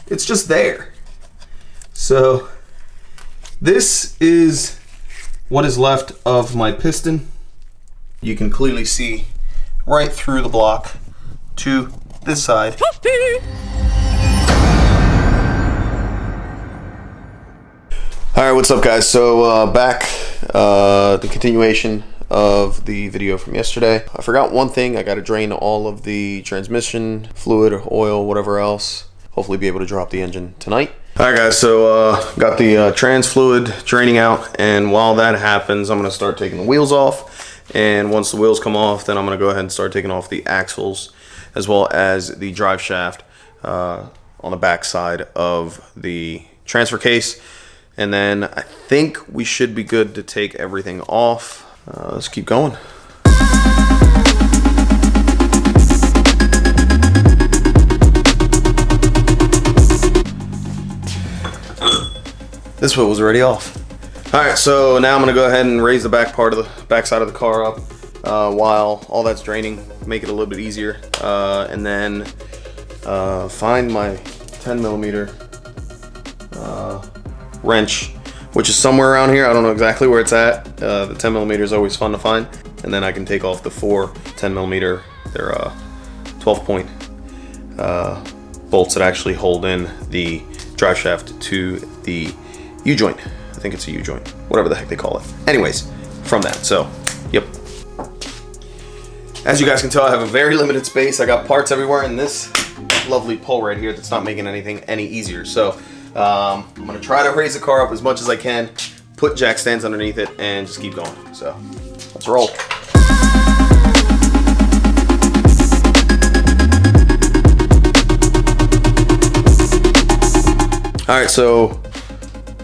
it's just there. So this is what is left of my piston. You can clearly see right through the block to this side. Alright, what's up guys? So back, the continuation of the video from yesterday. I forgot one thing. I got to drain all of the transmission fluid, oil, whatever else. Hopefully be able to drop the engine tonight. Alright guys, so got the trans fluid draining out, and while that happens I'm going to start taking the wheels off, and once the wheels come off then I'm going to go ahead and start taking off the axles as well as the drive shaft on the back side of the transfer case, and then I think we should be good to take everything off. Let's keep going. This foot was already off. All right, so now I'm gonna go ahead and raise the back part of the back side of the car up while all that's draining, make it a little bit easier, and then find my 10mm wrench, which is somewhere around here. I don't know exactly where it's at. The 10mm is always fun to find, and then I can take off the 4 10mm. They're 12-point bolts that actually hold in the drive shaft to the U-joint. I think it's a U-joint, whatever the heck they call it. Anyways, from that, so, yep. As you guys can tell, I have a very limited space. I got parts everywhere, and this lovely pole right here that's not making anything any easier. So, I'm gonna try to raise the car up as much as I can, put jack stands underneath it, and just keep going. So, let's roll. All right, so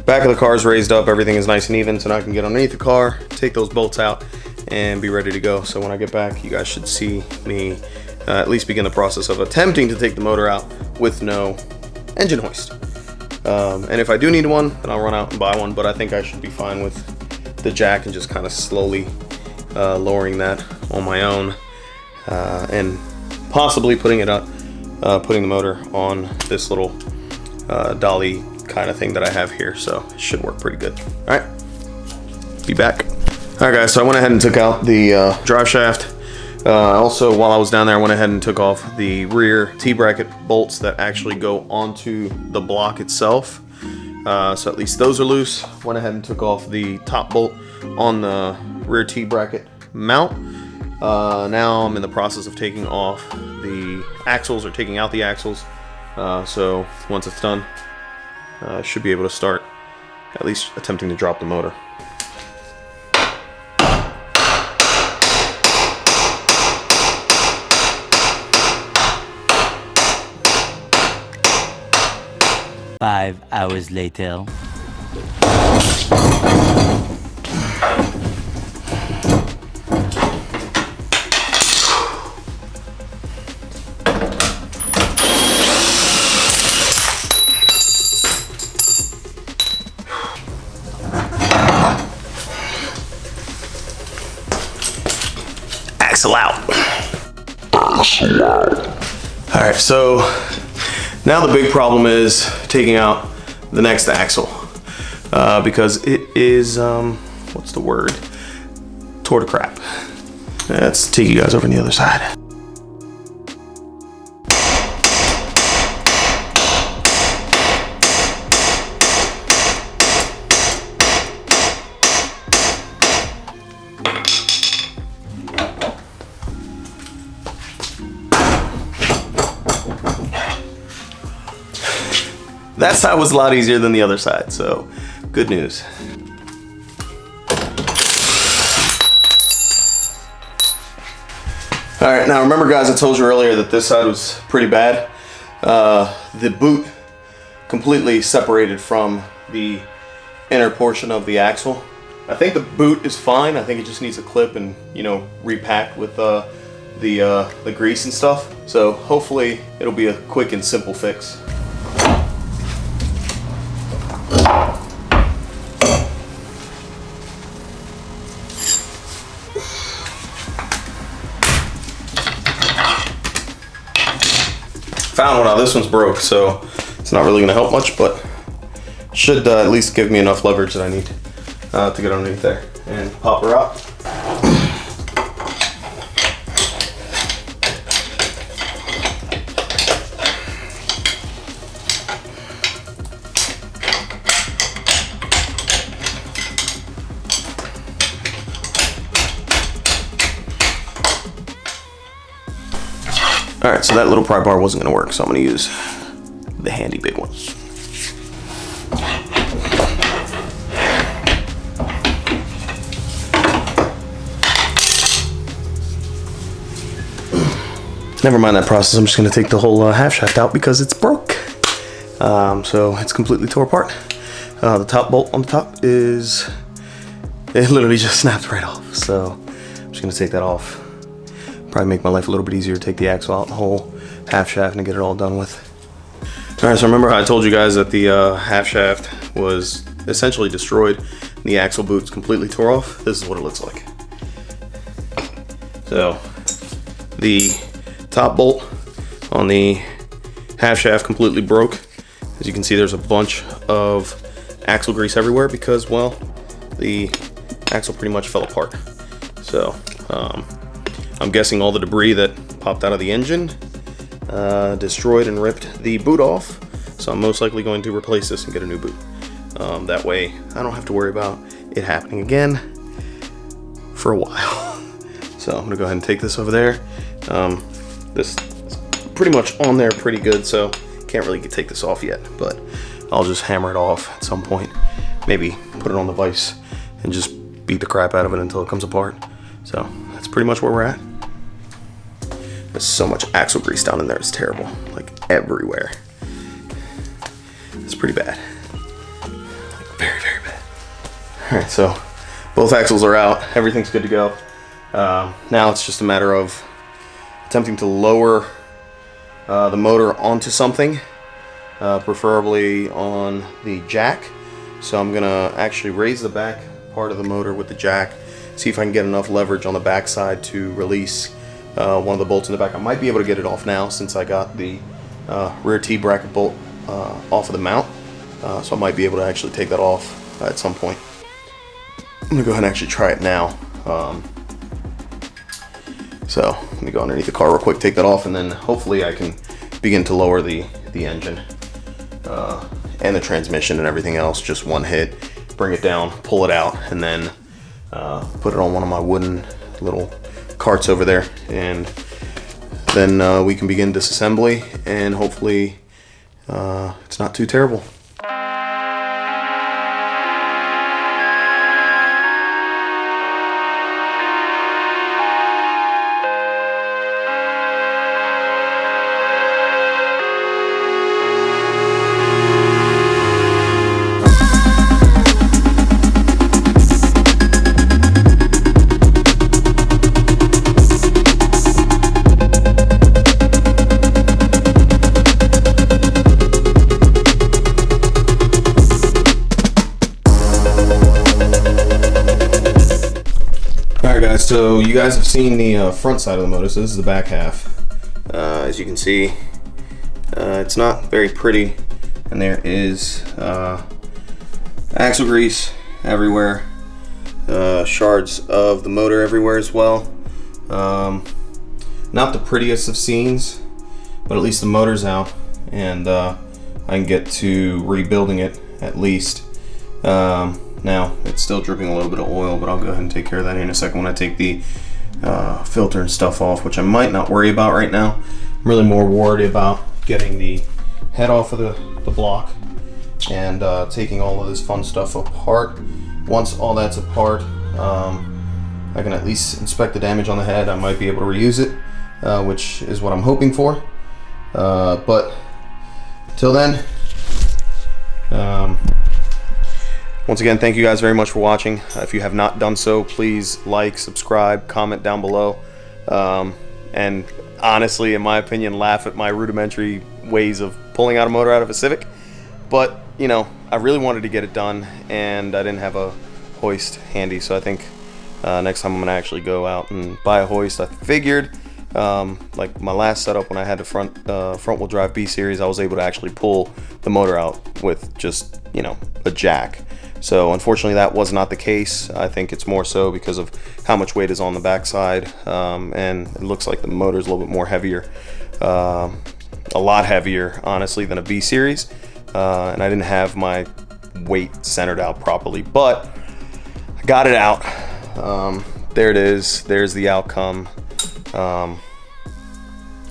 back of the car is raised up, everything is nice and even, so now I can get underneath the car, take those bolts out, and be ready to go. So when I get back, you guys should see me at least begin the process of attempting to take the motor out with no engine hoist. And if I do need one, then I'll run out and buy one, but I think I should be fine with the jack and just kind of slowly lowering that on my own, and possibly putting it up, putting the motor on this little dolly kind of thing that I have here, so it should work pretty good. All right, be back. All right guys, so I went ahead and took out the drive shaft. Also, while I was down there, I went ahead and took off the rear T-bracket bolts that actually go onto the block itself. So at least those are loose. Went ahead and took off the top bolt on the rear T-bracket mount. Now I'm in the process of taking off the axles, or taking out the axles. So once it's done, I should be able to start at least attempting to drop the motor. Five hours later. Axle out. Alright, so now the big problem is taking out the next axle, because it is, what's the word? Tore to crap. Let's take you guys over on the other side. That side was a lot easier than the other side, so good news. All right, now remember guys, I told you earlier that this side was pretty bad. The boot completely separated from the inner portion of the axle. I think the boot is fine. I think it just needs a clip and, you know, repack with the grease and stuff. So hopefully it'll be a quick and simple fix. Found one out. This one's broke, so It's not really going to help much, but should at least give me enough leverage that I need to get underneath there and pop her out. Alright, so that little pry bar wasn't going to work, so I'm going to use the handy big one. Never mind that process, I'm just going to take the whole half shaft out because it's broke. So it's completely tore apart. The top bolt on the top it literally just snapped right off. So I'm just going to take that off. Probably make my life a little bit easier to take the axle out, the whole half shaft, and get it all done with. Alright, so remember how I told you guys that the half shaft was essentially destroyed and the axle boot's completely tore off? This is what it looks like. So the top bolt on the half shaft completely broke. As you can see, there's a bunch of axle grease everywhere because, well, the axle pretty much fell apart. So I'm guessing all the debris that popped out of the engine destroyed and ripped the boot off. So I'm most likely going to replace this and get a new boot. That way I don't have to worry about it happening again for a while. So I'm gonna go ahead and take this over there. This is pretty much on there pretty good, so can't really take this off yet, but I'll just hammer it off at some point. Maybe put it on the vise and just beat the crap out of it until it comes apart. So that's pretty much where we're at. There's so much axle grease down in there, it's terrible. Like everywhere. It's pretty bad. Like very, very bad. Alright, so both axles are out. Everything's good to go. Now it's just a matter of attempting to lower the motor onto something, preferably on the jack. So I'm gonna actually raise the back part of the motor with the jack, see if I can get enough leverage on the back side to release one of the bolts in the back. I might be able to get it off now since I got the rear T-bracket bolt off of the mount, so I might be able to actually take that off at some point. I'm gonna go ahead and actually try it now. So let me go underneath the car real quick, take that off, and then hopefully I can begin to lower the engine and the transmission and everything else. Just one hit, bring it down, pull it out, and then put it on one of my wooden little carts over there, and then we can begin disassembly, and hopefully it's not too terrible. So you guys have seen the front side of the motor, so this is the back half. As you can see, it's not very pretty, and there is axle grease everywhere, shards of the motor everywhere as well. Not the prettiest of scenes, but at least the motor's out, and I can get to rebuilding it at least. Now, it's still dripping a little bit of oil, but I'll go ahead and take care of that in a second when I take the filter and stuff off, which I might not worry about right now. I'm really more worried about getting the head off of the block and taking all of this fun stuff apart. Once all that's apart, I can at least inspect the damage on the head. I might be able to reuse it, which is what I'm hoping for. But till then, once again, thank you guys very much for watching. If you have not done so, please like, subscribe, comment down below. And honestly, in my opinion, laugh at my rudimentary ways of pulling out a motor out of a Civic. But, you know, I really wanted to get it done, and I didn't have a hoist handy. So I think next time I'm going to actually go out and buy a hoist. I figured Like my last setup when I had the front wheel drive B series, I was able to actually pull the motor out with just, you know, a jack. So unfortunately that was not the case. I think it's more so because of how much weight is on the backside, and it looks like the motor is a little bit more heavier, a lot heavier honestly than a B series, and I didn't have my weight centered out properly, but I got it out. There it is. There's the outcome.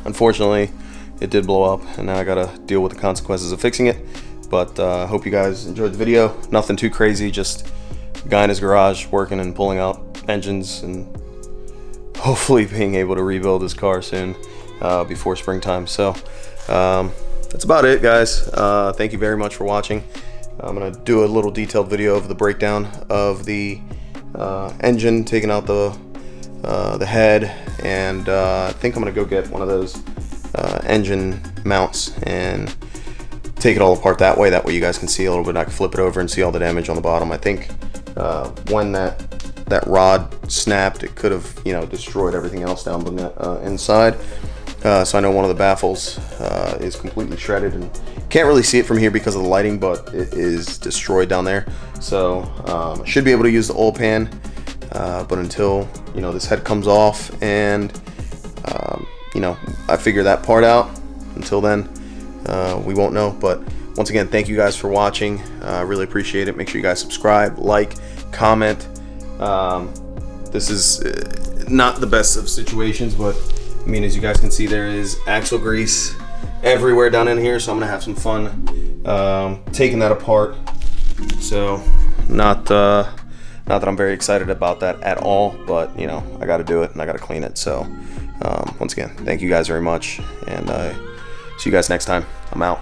Unfortunately it did blow up, and now I gotta deal with the consequences of fixing it. But I hope you guys enjoyed the video. Nothing too crazy, just a guy in his garage working and pulling out engines, and hopefully being able to rebuild his car soon, before springtime. So that's about it, guys. Thank you very much for watching. I'm gonna do a little detailed video of the breakdown of the engine, taking out the head, and I think I'm gonna go get one of those engine mounts and take it all apart that way. That way you guys can see a little bit. I can flip it over and see all the damage on the bottom. I think when that rod snapped, it could have, you know, destroyed everything else down the inside. So I know one of the baffles is completely shredded, and can't really see it from here because of the lighting, but it is destroyed down there. So I should be able to use the oil pan, but until, you know, this head comes off and you know, I figure that part out, until then we won't know. But once again, thank you guys for watching. I really appreciate it. Make sure you guys subscribe, like, comment. This is not the best of situations, but I mean, as you guys can see, there is axle grease everywhere down in here, so I'm gonna have some fun taking that apart. So not that I'm very excited about that at all, but you know, I got to do it and I got to clean it. So once again, thank you guys very much, and see you guys next time. I'm out.